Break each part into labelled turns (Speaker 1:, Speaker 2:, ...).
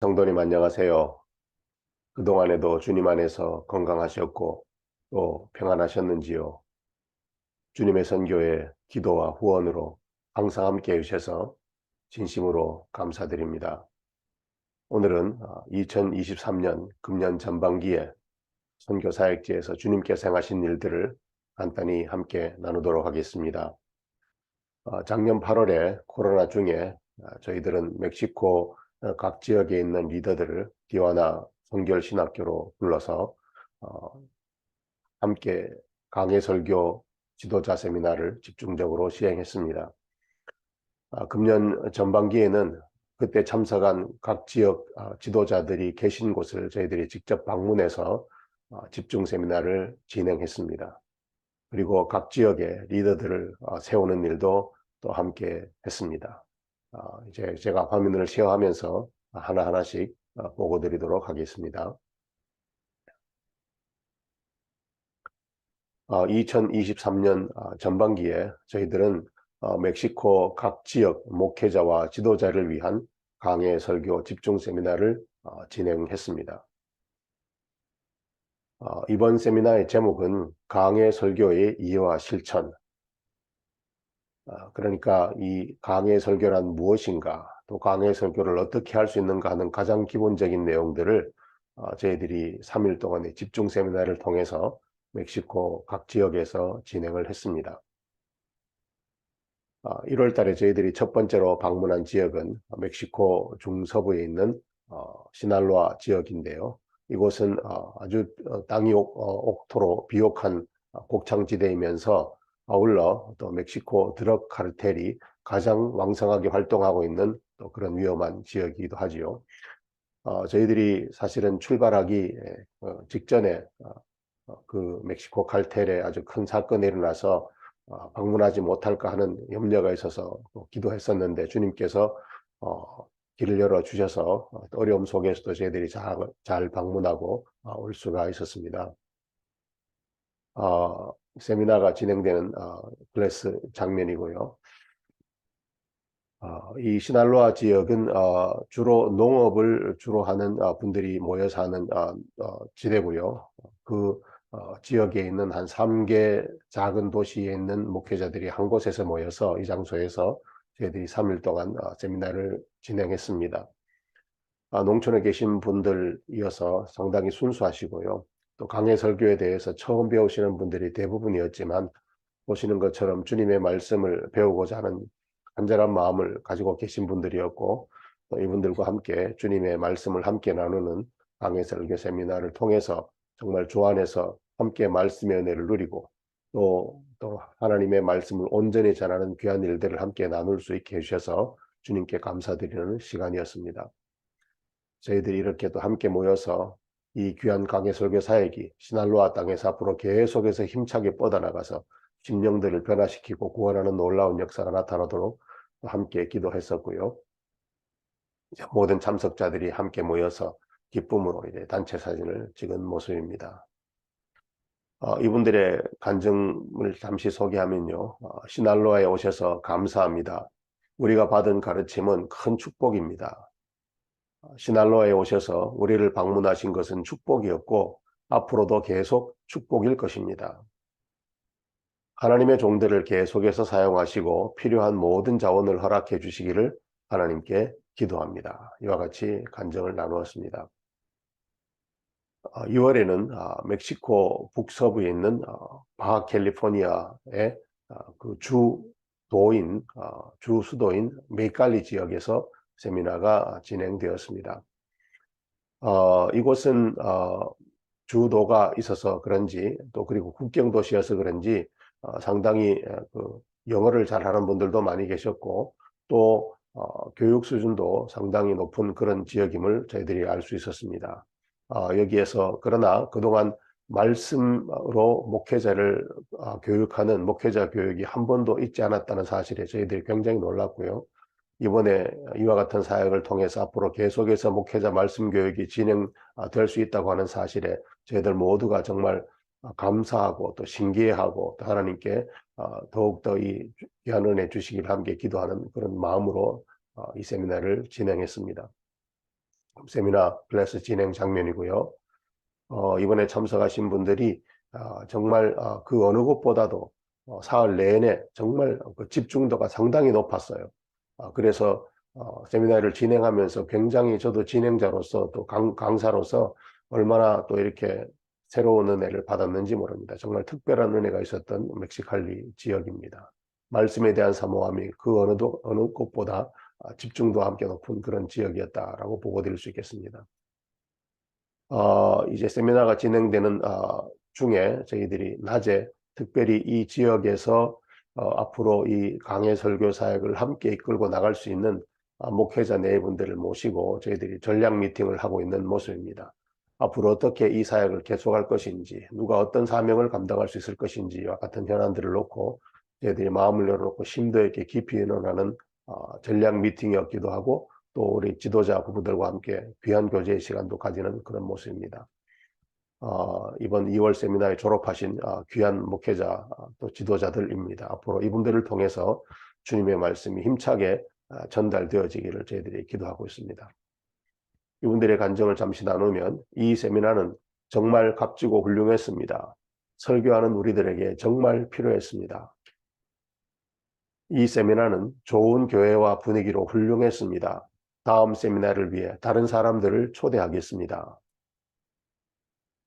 Speaker 1: 성도님 안녕하세요. 그동안에도 주님 안에서 건강하셨고 또 평안하셨는지요? 주님의 선교에 기도와 후원으로 항상 함께 해주셔서 진심으로 감사드립니다. 오늘은 2023년 금년 전반기에 선교사역지에서 주님께서 행하신 일들을 간단히 함께 나누도록 하겠습니다. 작년 8월에 코로나 중에 저희들은 멕시코 각 지역에 있는 리더들을 디와나 선결신학교로 불러서 어, 함께 강해설교 지도자 세미나를 집중적으로 시행했습니다. 금년 전반기에는 그때 참석한 각 지역 지도자들이 계신 곳을 저희들이 직접 방문해서 집중 세미나를 진행했습니다. 그리고 각 지역의 리더들을 세우는 일도 또 함께 했습니다. 이제 제가 화면을 쉐어하면서 하나하나씩 보고 드리도록 하겠습니다. 2023년 전반기에 저희들은 멕시코 각 지역 목회자와 지도자를 위한 강해 설교 집중 세미나를 진행했습니다. 이번 세미나의 제목은 강해 설교의 이해와 실천, 그러니까 이 강해 설교란 무엇인가, 또 강해 설교를 어떻게 할 수 있는가 하는 가장 기본적인 내용들을 저희들이 3일 동안의 집중 세미나를 통해서 멕시코 각 지역에서 진행을 했습니다. 1월 달에 저희들이 첫 번째로 방문한 지역은 멕시코 중서부에 있는 시날로아 지역인데요. 이곳은 아주 땅이 옥토로 비옥한 곡창지대이면서 아울러 또 멕시코 드럭 카르텔이 가장 왕성하게 활동하고 있는 또 그런 위험한 지역이기도 하지요. 저희들이 사실은 출발하기 직전에 그 멕시코 칼텔에 아주 큰 사건이 일어나서 방문하지 못할까 하는 염려가 있어서 기도했었는데 주님께서 길을 열어주셔서 어려움 속에서도 저희들이 잘 방문하고 올 수가 있었습니다. 세미나가 진행되는 클래스 장면이고요. 이 시날로아 지역은 주로 농업을 주로 하는 분들이 모여 사는 지대고요. 그 지역에 있는 한 3개 작은 도시에 있는 목회자들이 한 곳에서 모여서 이 장소에서 저희들이 3일 동안 세미나를 진행했습니다. 농촌에 계신 분들이어서 상당히 순수하시고요. 또 강해 설교에 대해서 처음 배우시는 분들이 대부분이었지만 보시는 것처럼 주님의 말씀을 배우고자 하는 간절한 마음을 가지고 계신 분들이었고 또 이분들과 함께 주님의 말씀을 함께 나누는 강해 설교 세미나를 통해서 정말 주 안에서 함께 말씀의 은혜를 누리고 또 하나님의 말씀을 온전히 전하는 귀한 일들을 함께 나눌 수 있게 해주셔서 주님께 감사드리는 시간이었습니다. 저희들이 이렇게 또 함께 모여서 이 귀한 강해 설교 사역이 시날로아 땅에서 앞으로 계속해서 힘차게 뻗어나가서 심령들을 변화시키고 구원하는 놀라운 역사가 나타나도록 함께 기도했었고요. 이제 모든 참석자들이 함께 모여서 기쁨으로 이제 단체 사진을 찍은 모습입니다. 이분들의 간증을 잠시 소개하면요. 시날로아에 오셔서 감사합니다. 우리가 받은 가르침은 큰 축복입니다. 시날로아에 오셔서 우리를 방문하신 것은 축복이었고 앞으로도 계속 축복일 것입니다. 하나님의 종들을 계속해서 사용하시고 필요한 모든 자원을 허락해 주시기를 하나님께 기도합니다. 이와 같이 간증을 나누었습니다. 6월에는 멕시코 북서부에 있는 바하캘리포니아의 그 주 수도인 메칼리 지역에서 세미나가 진행되었습니다. 이곳은 주도가 있어서 그런지 또 그리고 국경 도시여서 그런지 상당히 그 영어를 잘하는 분들도 많이 계셨고 또 교육 수준도 상당히 높은 그런 지역임을 저희들이 알 수 있었습니다. 여기에서 그러나 그동안 말씀으로 목회자를 교육하는 목회자 교육이 한 번도 있지 않았다는 사실에 저희들이 굉장히 놀랐고요. 이번에 이와 같은 사역을 통해서 앞으로 계속해서 목회자 말씀 교육이 진행될 수 있다고 하는 사실에 저희들 모두가 정말 감사하고 또 신기해하고 또 하나님께 더욱더 이 귀한 은혜 주시길 함께 기도하는 그런 마음으로 이 세미나를 진행했습니다. 세미나 클래스 진행 장면이고요. 이번에 참석하신 분들이 정말 그 어느 곳보다도 사흘 내내 정말 그 집중도가 상당히 높았어요. 그래서 세미나를 진행하면서 굉장히 저도 진행자로서 또 강사로서 얼마나 또 이렇게 새로운 은혜를 받았는지 모릅니다. 정말 특별한 은혜가 있었던 멕시칼리 지역입니다. 말씀에 대한 사모함이 그 어느 곳보다 집중도와 함께 높은 그런 지역이었다라고 보고 드릴 수 있겠습니다. 이제 세미나가 진행되는 중에 저희들이 낮에 특별히 이 지역에서 앞으로 이 강해 설교 사역을 함께 이끌고 나갈 수 있는 목회자 네 분들을 모시고 저희들이 전략 미팅을 하고 있는 모습입니다. 앞으로 어떻게 이 사역을 계속할 것인지, 누가 어떤 사명을 감당할 수 있을 것인지와 같은 현안들을 놓고 저희들이 마음을 열어놓고 심도 있게 깊이 의논하는 전략 미팅이었기도 하고, 또 우리 지도자 부부들과 함께 귀한 교제의 시간도 가지는 그런 모습입니다. 이번 2월 세미나에 졸업하신 귀한 목회자 또 지도자들입니다. 앞으로 이분들을 통해서 주님의 말씀이 힘차게 전달되어지기를 저희들이 기도하고 있습니다. 이분들의 간증을 잠시 나누면, 이 세미나는 정말 값지고 훌륭했습니다. 설교하는 우리들에게 정말 필요했습니다. 이 세미나는 좋은 교회와 분위기로 훌륭했습니다. 다음 세미나를 위해 다른 사람들을 초대하겠습니다.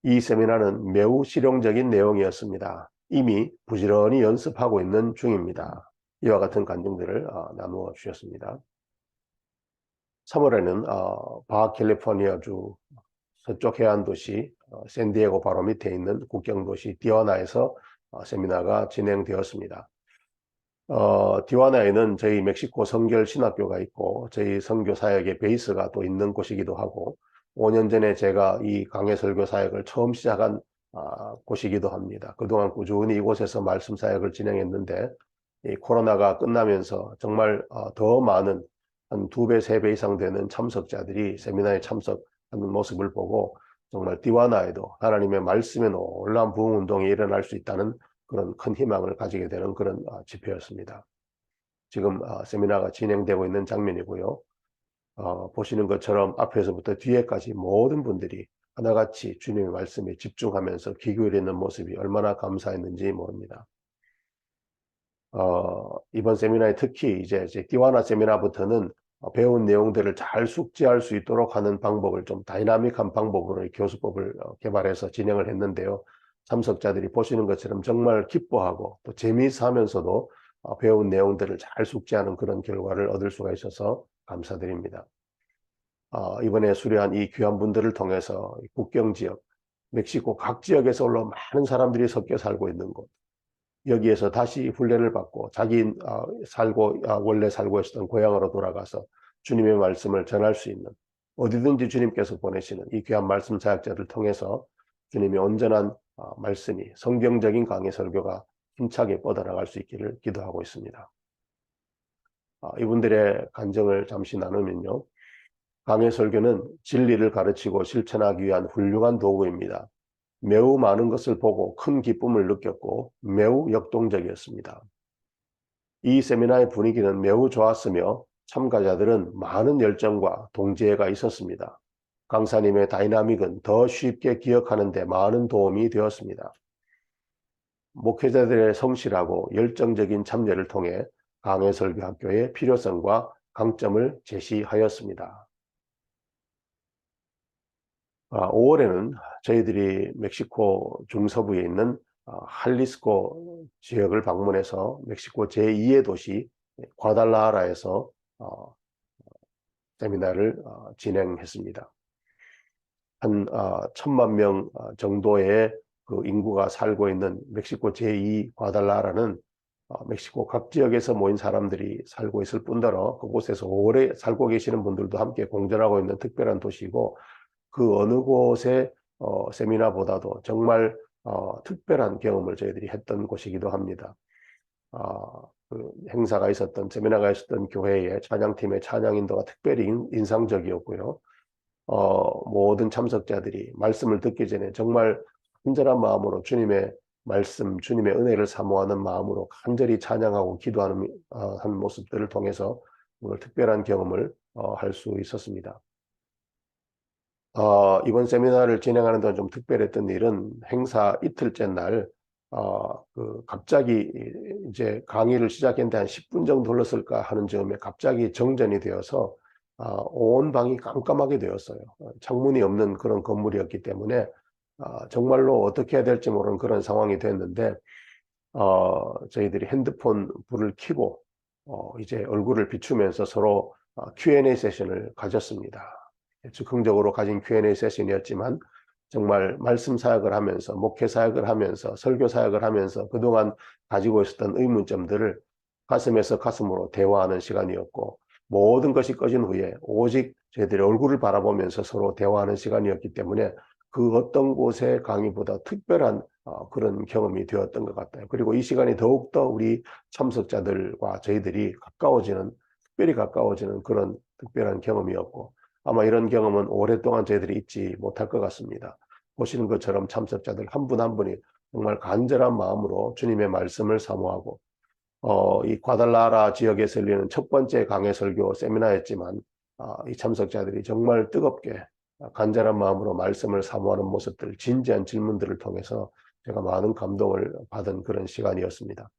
Speaker 1: 이 세미나는 매우 실용적인 내용이었습니다. 이미 부지런히 연습하고 있는 중입니다. 이와 같은 간증들을 나누어 주셨습니다. 3월에는 바캘리포니아주 서쪽 해안 도시 샌디에고 바로 밑에 있는 국경 도시 디와나에서 세미나가 진행되었습니다. 디와나에는 저희 멕시코 성결 신학교가 있고 저희 선교 사역의 베이스가 또 있는 곳이기도 하고, 5년 전에 제가 이 강해 설교 사역을 처음 시작한 곳이기도 합니다. 그동안 꾸준히 이곳에서 말씀 사역을 진행했는데, 이 코로나가 끝나면서 정말 더 많은 한 2배, 3배 이상 되는 참석자들이 세미나에 참석하는 모습을 보고 정말 디와나에도 하나님의 말씀에 놀라운 부흥 운동이 일어날 수 있다는 그런 큰 희망을 가지게 되는 그런 집회였습니다. 지금 세미나가 진행되고 있는 장면이고요. 보시는 것처럼 앞에서부터 뒤에까지 모든 분들이 하나같이 주님의 말씀에 집중하면서 귀 기울이는 모습이 얼마나 감사했는지 모릅니다. 이번 세미나에 특히 이제 디와나 세미나부터는 배운 내용들을 잘 숙지할 수 있도록 하는 방법을 좀 다이나믹한 방법으로 교수법을 개발해서 진행을 했는데요. 참석자들이 보시는 것처럼 정말 기뻐하고 또 재미있어 하면서도 배운 내용들을 잘 숙지하는 그런 결과를 얻을 수가 있어서 감사드립니다. 이번에 수료한 이 귀한 분들을 통해서 국경 지역, 멕시코 각 지역에서 올라온 많은 사람들이 섞여 살고 있는 곳, 여기에서 다시 훈련을 받고 자기 원래 살고 있었던 고향으로 돌아가서 주님의 말씀을 전할 수 있는, 어디든지 주님께서 보내시는 이 귀한 말씀 사역자를 통해서 주님의 온전한 말씀이, 성경적인 강해 설교가 힘차게 뻗어나갈 수 있기를 기도하고 있습니다. 이분들의 간증을 잠시 나누면요. 강해 설교는 진리를 가르치고 실천하기 위한 훌륭한 도구입니다. 매우 많은 것을 보고 큰 기쁨을 느꼈고 매우 역동적이었습니다. 이 세미나의 분위기는 매우 좋았으며 참가자들은 많은 열정과 동지애가 있었습니다. 강사님의 다이나믹은 더 쉽게 기억하는 데 많은 도움이 되었습니다. 목회자들의 성실하고 열정적인 참여를 통해 강해 설교학교의 필요성과 강점을 제시하였습니다. 5월에는 저희들이 멕시코 중서부에 있는 할리스코 지역을 방문해서 멕시코 제2의 도시 과달라하라에서 세미나를 진행했습니다. 한 1,000만 명 정도의 그 인구가 살고 있는 멕시코 제2 과달라하라는 멕시코 각 지역에서 모인 사람들이 살고 있을 뿐더러 그곳에서 오래 살고 계시는 분들도 함께 공존하고 있는 특별한 도시이고, 그 어느 곳의 세미나보다도 정말 특별한 경험을 저희들이 했던 곳이기도 합니다. 그 행사가 있었던, 세미나가 있었던 교회의 찬양팀의 찬양 인도가 특별히 인상적이었고요. 모든 참석자들이 말씀을 듣기 전에 정말 간절한 마음으로 주님의 말씀, 주님의 은혜를 사모하는 마음으로 간절히 찬양하고 기도하는 한 모습들을 통해서 오늘 특별한 경험을 할 수 있었습니다. 이번 세미나를 진행하는 동안 좀 특별했던 일은 행사 이틀째 날, 갑자기 이제 강의를 시작했는데 한 10분 정도 흘렀을까 하는 즈음에 갑자기 정전이 되어서 온 방이 깜깜하게 되었어요. 창문이 없는 그런 건물이었기 때문에 정말로 어떻게 해야 될지 모르는 그런 상황이 됐는데, 저희들이 핸드폰 불을 켜고 이제 얼굴을 비추면서 서로 Q&A 세션을 가졌습니다. 즉흥적으로 가진 Q&A 세션이었지만 정말 말씀 사역을 하면서, 목회 사역을 하면서, 설교 사역을 하면서 그동안 가지고 있었던 의문점들을 가슴에서 가슴으로 대화하는 시간이었고, 모든 것이 꺼진 후에 오직 저희들의 얼굴을 바라보면서 서로 대화하는 시간이었기 때문에 그 어떤 곳의 강의보다 특별한 그런 경험이 되었던 것 같아요. 그리고 이 시간이 더욱더 우리 참석자들과 저희들이 특별히 가까워지는 그런 특별한 경험이었고, 아마 이런 경험은 오랫동안 저희들이 잊지 못할 것 같습니다. 보시는 것처럼 참석자들 한 분 한 분이 정말 간절한 마음으로 주님의 말씀을 사모하고, 이 과달라라 지역에서 열리는 첫 번째 강해 설교 세미나였지만, 이 참석자들이 정말 뜨겁게 간절한 마음으로 말씀을 사모하는 모습들, 진지한 질문들을 통해서 제가 많은 감동을 받은 그런 시간이었습니다.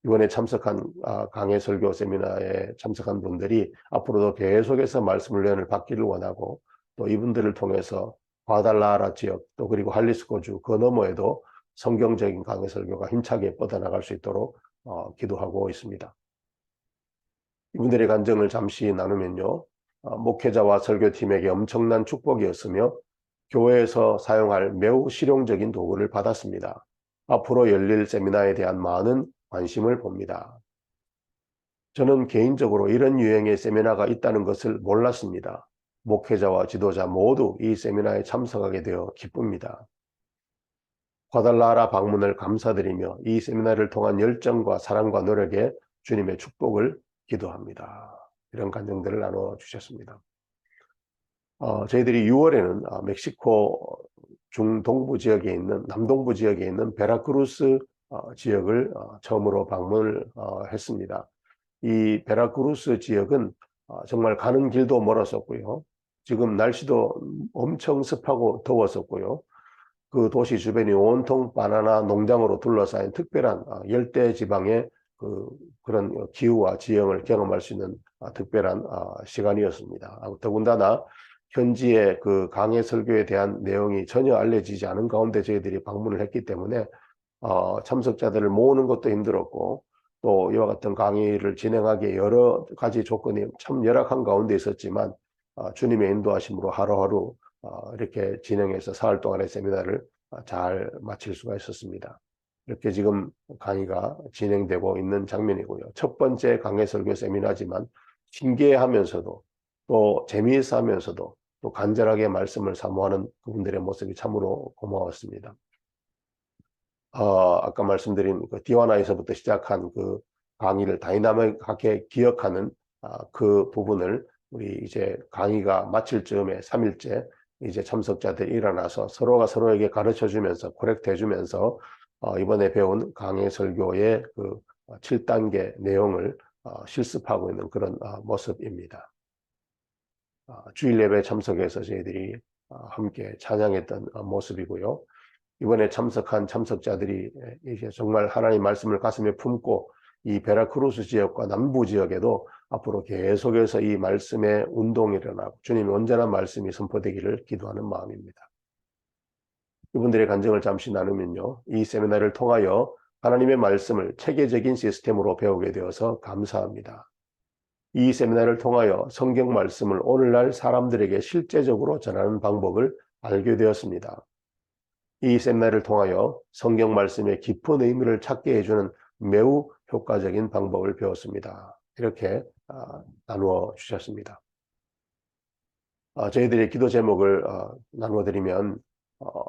Speaker 1: 이번에 참석한 강해 설교 세미나에 참석한 분들이 앞으로도 계속해서 말씀을 연을 받기를 원하고, 또 이분들을 통해서 과달라라 지역, 또 그리고 할리스코주 그 너머에도 성경적인 강해 설교가 힘차게 뻗어나갈 수 있도록 기도하고 있습니다. 이분들의 간증을 잠시 나누면요, 목회자와 설교팀에게 엄청난 축복이었으며 교회에서 사용할 매우 실용적인 도구를 받았습니다. 앞으로 열릴 세미나에 대한 많은 관심을 봅니다. 저는 개인적으로 이런 유형의 세미나가 있다는 것을 몰랐습니다. 목회자와 지도자 모두 이 세미나에 참석하게 되어 기쁩니다. 과달라라 방문을 감사드리며 이 세미나를 통한 열정과 사랑과 노력에 주님의 축복을 기도합니다. 이런 간증들을 나눠주셨습니다. 저희들이 6월에는 멕시코 중동부 지역에 있는, 남동부 지역에 있는 베라크루스 지역을 처음으로 방문을 했습니다. 이 베라크루스 지역은 정말 가는 길도 멀었었고요. 지금 날씨도 엄청 습하고 더웠었고요. 그 도시 주변이 온통 바나나 농장으로 둘러싸인 특별한 열대 지방의 그런 기후와 지형을 경험할 수 있는 특별한 시간이었습니다. 더군다나 현지의 그 강해 설교에 대한 내용이 전혀 알려지지 않은 가운데 저희들이 방문을 했기 때문에 참석자들을 모으는 것도 힘들었고, 또 이와 같은 강의를 진행하기에 여러 가지 조건이 참 열악한 가운데 있었지만 주님의 인도하심으로 하루하루 이렇게 진행해서 사흘 동안의 세미나를 잘 마칠 수가 있었습니다. 이렇게 지금 강의가 진행되고 있는 장면이고요. 첫 번째 강해 설교 세미나지만 신기해하면서도 또 재미있어 하면서도 또 간절하게 말씀을 사모하는 그분들의 모습이 참으로 고마웠습니다. 아까 말씀드린 그 디와나에서부터 시작한 그 강의를 다이나믹하게 기억하는 그 부분을 우리 이제 강의가 마칠 즈음에 3일째 이제 참석자들이 일어나서 서로가 서로에게 가르쳐 주면서 코렉트 해주면서 이번에 배운 강해 설교의 그 7단계 내용을 실습하고 있는 그런 모습입니다. 주일 예배 참석해서 저희들이 함께 찬양했던 모습이고요. 이번에 참석한 참석자들이 이제 정말 하나님 말씀을 가슴에 품고 이 베라크루스 지역과 남부 지역에도 앞으로 계속해서 이 말씀의 운동이 일어나고 주님의 온전한 말씀이 선포되기를 기도하는 마음입니다. 이분들의 간증을 잠시 나누면요, 이 세미나를 통하여 하나님의 말씀을 체계적인 시스템으로 배우게 되어서 감사합니다. 이 세미나를 통하여 성경 말씀을 오늘날 사람들에게 실제적으로 전하는 방법을 알게 되었습니다. 이 세미나를 통하여 성경 말씀의 깊은 의미를 찾게 해주는 매우 효과적인 방법을 배웠습니다. 이렇게 나누어 주셨습니다. 저희들의 기도 제목을 나누어 드리면,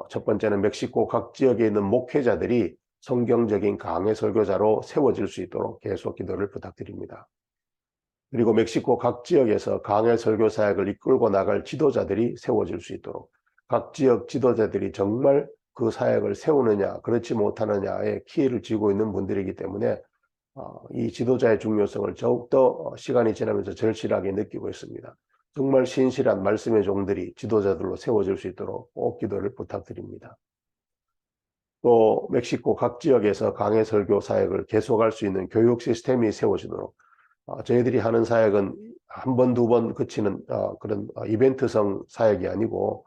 Speaker 1: 첫 번째는 멕시코 각 지역에 있는 목회자들이 성경적인 강해 설교자로 세워질 수 있도록 계속 기도를 부탁드립니다. 그리고 멕시코 각 지역에서 강해 설교 사역을 이끌고 나갈 지도자들이 세워질 수 있도록 각 지역 지도자들이 정말 그 사역을 세우느냐 그렇지 못하느냐의 키를 쥐고 있는 분들이기 때문에 이 지도자의 중요성을 더욱더 시간이 지나면서 절실하게 느끼고 있습니다. 정말 신실한 말씀의 종들이 지도자들로 세워질 수 있도록 꼭 기도를 부탁드립니다. 또 멕시코 각 지역에서 강해 설교 사역을 계속할 수 있는 교육 시스템이 세워지도록 저희들이 하는 사역은 한 번, 두 번 그치는 그런 이벤트성 사역이 아니고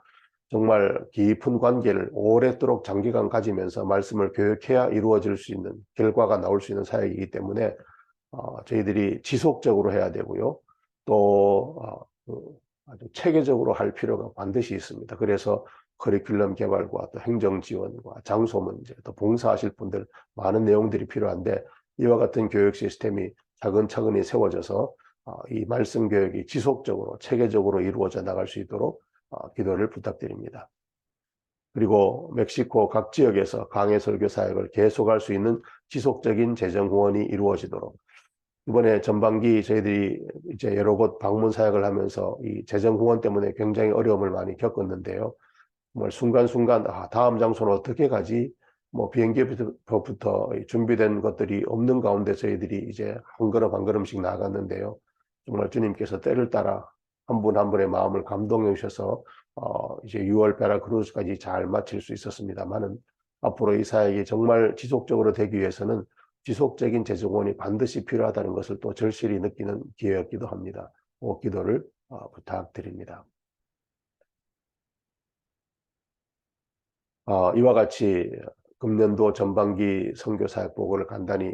Speaker 1: 정말 깊은 관계를 오랫도록 장기간 가지면서 말씀을 교육해야 이루어질 수 있는 결과가 나올 수 있는 사역이기 때문에 저희들이 지속적으로 해야 되고요. 또 아주 체계적으로 할 필요가 반드시 있습니다. 그래서 커리큘럼 개발과 또 행정 지원과 장소 문제, 또 봉사하실 분들 많은 내용들이 필요한데 이와 같은 교육 시스템이 차근차근히 세워져서 이 말씀 교육이 지속적으로 체계적으로 이루어져 나갈 수 있도록 기도를 부탁드립니다. 그리고 멕시코 각 지역에서 강해 설교 사역을 계속할 수 있는 지속적인 재정 후원이 이루어지도록 이번에 전반기 저희들이 이제 여러 곳 방문 사역을 하면서 이 재정 후원 때문에 굉장히 어려움을 많이 겪었는데요. 정말 순간순간 다음 장소는 어떻게 가지? 뭐 비행기부터 준비된 것들이 없는 가운데 저희들이 이제 한 걸음 한 걸음씩 나갔는데요. 정말 주님께서 때를 따라 한 분 한 분의 마음을 감동해 주셔서 이제 6월 베라크루즈까지 잘 마칠 수 있었습니다만은 앞으로 이 사역이 정말 지속적으로 되기 위해서는 지속적인 재정원이 반드시 필요하다는 것을 또 절실히 느끼는 기회였기도 합니다. 꼭 기도를 부탁드립니다. 이와 같이 금년도 전반기 선교 사역 보고를 간단히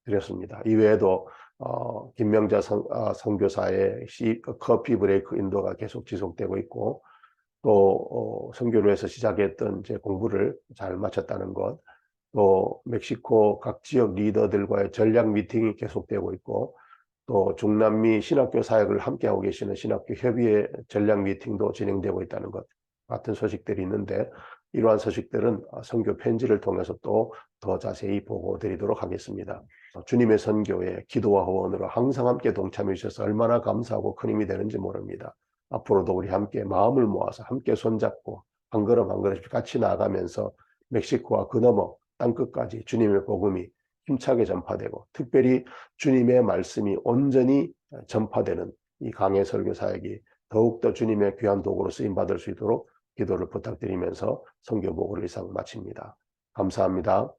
Speaker 1: 드렸습니다. 이외에도 김명자 선교사의 커피 브레이크 인도가 계속 지속되고 있고 또 선교로에서 시작했던 제 공부를 잘 마쳤다는 것, 또 멕시코 각 지역 리더들과의 전략 미팅이 계속되고 있고 또 중남미 신학교 사역을 함께하고 계시는 신학교 협의회 전략 미팅도 진행되고 있다는 것 같은 소식들이 있는데 이러한 소식들은 선교 편지를 통해서 또 더 자세히 보고 드리도록 하겠습니다. 주님의 선교에 기도와 후원으로 항상 함께 동참해 주셔서 얼마나 감사하고 큰 힘이 되는지 모릅니다. 앞으로도 우리 함께 마음을 모아서 함께 손잡고 한 걸음 한 걸음씩 같이 나아가면서 멕시코와 그 너머 땅끝까지 주님의 복음이 힘차게 전파되고 특별히 주님의 말씀이 온전히 전파되는 이 강해 설교 사역이 더욱더 주님의 귀한 도구로 쓰임받을 수 있도록 기도를 부탁드리면서 선교 보고를 이상 마칩니다. 감사합니다.